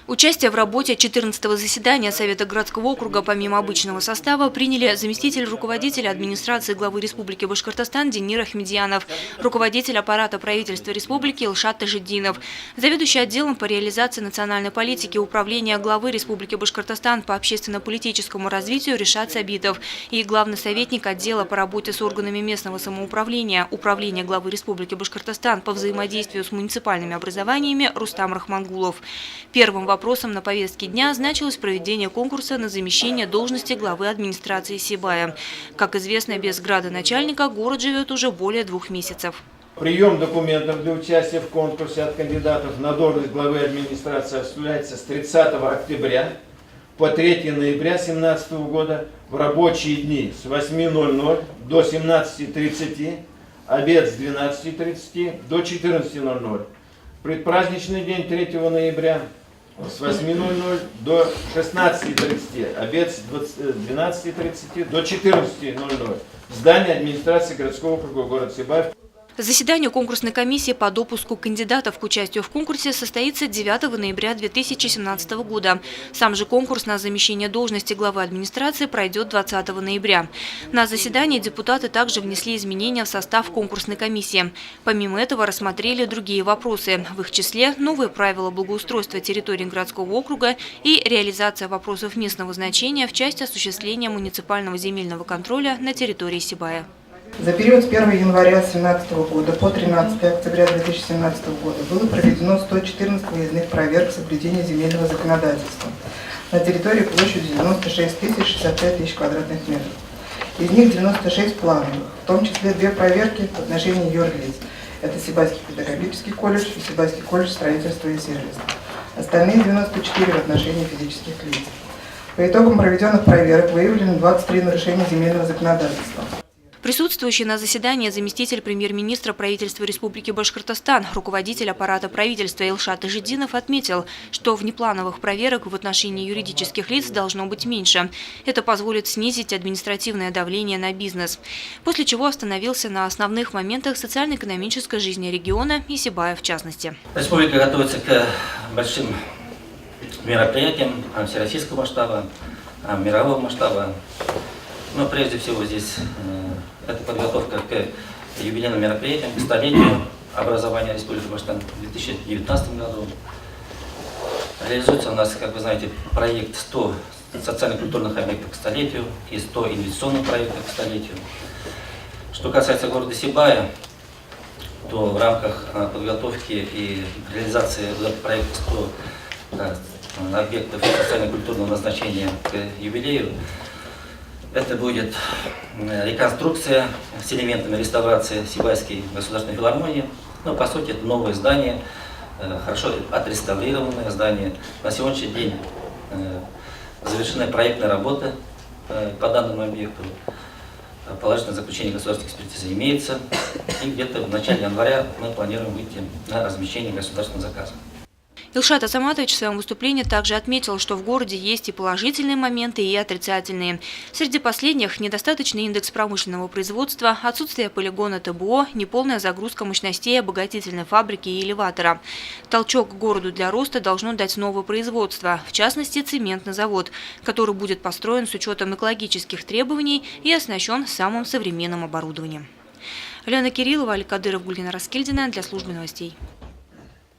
Участие в работе 14-го заседания Совета городского округа помимо обычного состава приняли заместитель руководителя администрации главы Республики Башкортостан Денир Ахмедьянов, руководитель аппарата правительства Республики Илшат Тажиддинов, заведующий отделом по реализации национальной политики управления главы Республики Башкортостан по общественно-политическому развитию Решат Сабитов и главный советник отдела по работе с органами местного самоуправления управления главы Республики Башкортостан по взаимодействию с муниципальными образованиями Рустам Рахмангулов. Первым вопросом на повестке дня значилось проведение конкурса на замещение должности главы администрации Сибая. Как известно, без градоначальника город живет уже более 2 месяцев. Прием документов для участия в конкурсе от кандидатов на должность главы администрации осуществляется с 30 октября по 3 ноября 2017 года в рабочие дни с 8:00 до 17:30, обед с 12:30 до 14:00. Предпраздничный день 3 ноября с 8:00 до 16:30, обед с 12:30 до 14:00. Здание администрации городского округа город Сибай. Заседание конкурсной комиссии по допуску кандидатов к участию в конкурсе состоится 9 ноября 2017 года. Сам же конкурс на замещение должности главы администрации пройдет 20 ноября. На заседании депутаты также внесли изменения в состав конкурсной комиссии. Помимо этого рассмотрели другие вопросы, в их числе новые правила благоустройства территории городского округа и реализация вопросов местного значения в части осуществления муниципального земельного контроля на территории Сибая. За период с 1 января 2017 года по 13 октября 2017 года было проведено 114 выездных проверок соблюдения земельного законодательства на территории площадью 96 065 тысяч квадратных метров. Из них 96 плановых, в том числе 2 проверки в отношении юрлиц. Это Сибайский педагогический колледж и Сибайский колледж строительства и сервиса. Остальные 94 в отношении физических лиц. По итогам проведенных проверок выявлено 23 нарушения земельного законодательства. Присутствующий на заседании заместитель премьер-министра правительства Республики Башкортостан, руководитель аппарата правительства Илшат Тажиддинов отметил, что внеплановых проверок в отношении юридических лиц должно быть меньше. Это позволит снизить административное давление на бизнес. После чего остановился на основных моментах социально-экономической жизни региона и Сибая в частности. Республика готовится к большим мероприятиям всероссийского масштаба, мирового масштаба. Но прежде всего здесь это подготовка к юбилейным мероприятиям, к столетию образования Республики Башкортостан в 2019 году. Реализуется у нас, как вы знаете, проект 100 социально-культурных объектов к столетию и 100 инвестиционных проектов к столетию. Что касается города Сибая, то в рамках подготовки и реализации проекта 100 объектов социально-культурного назначения к юбилею, это будет реконструкция с элементами реставрации Сибайской государственной филармонии. Но по сути это новое здание, хорошо отреставрированное здание. На сегодняшний день завершена проектная работа по данному объекту. Положительное заключение государственной экспертизы имеется. И где-то в начале января мы планируем выйти на размещение государственного заказа. Илшат Асаматович в своем выступлении также отметил, что в городе есть и положительные моменты, и отрицательные. Среди последних – недостаточный индекс промышленного производства, отсутствие полигона ТБО, неполная загрузка мощностей обогатительной фабрики и элеватора. Толчок городу для роста должно дать новое производство, в частности цементный завод, который будет построен с учетом экологических требований и оснащен самым современным оборудованием. Алена Кириллова, Аль Кадыров, Гульнара Раскельдина для службы новостей.